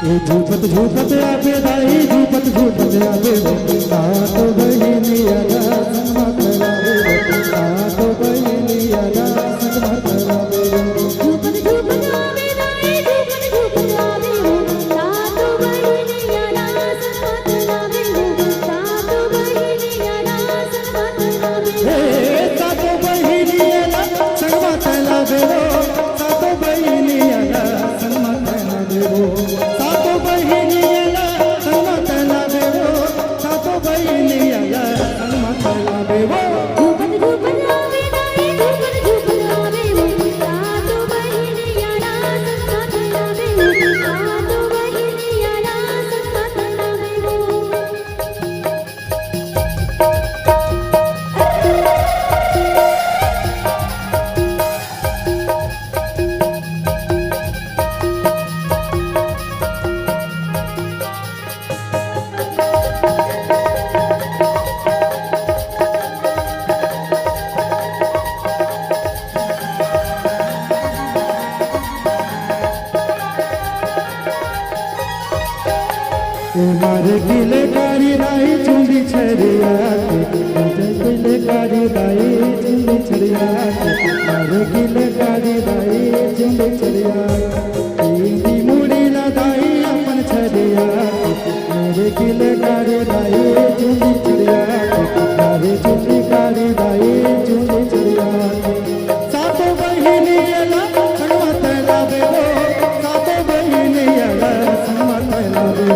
झूपत झूपत आवे दाई झूपत झूपत आवे तो बहिनिया संग मतलावे तो बहिनिया संग मतलावे झूपत झूपत आवे दाई झूपत झूपत आवे तो बहिनिया संग मतलावे तो बहिनिया संग मतलावे हे तो बहिनिया संग मतलावे तो बहिनिया संग मतलावे मारे किले कारी दाई चुंडी छड़िया किले कारी दाई चुंडी छड़िया मारे किले कारी दाई चुंडी छड़िया इंदी मुड़ी ला दाई अपन छड़िया मेरे किले कारी दाई चुंडी छड़िया मारे चुंडी कारी दाई चुंडी छड़िया सातो बहिनी ला संगमत लावे सातो बहिनी ला संगमत लावे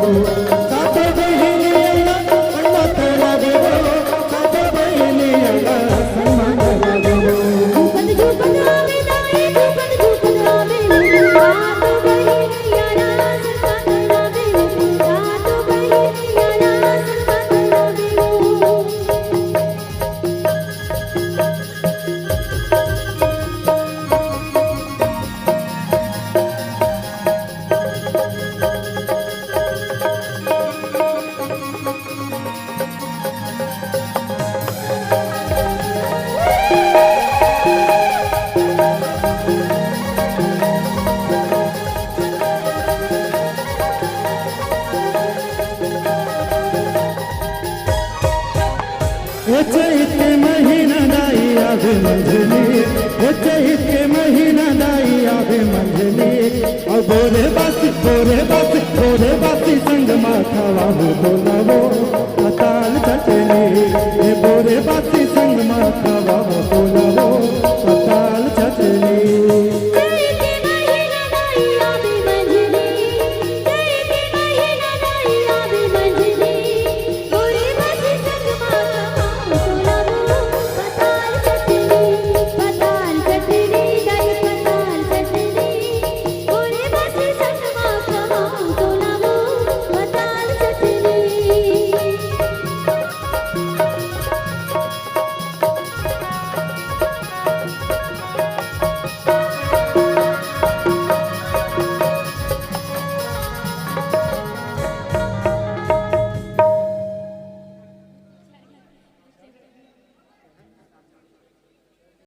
चैत के महीना दाई आवे मंझली चैत के महीना दाई आवे मंझली और बोरे बासी संग माथावा हो बोलावो अताल चचली बोरे बासी संग माथावा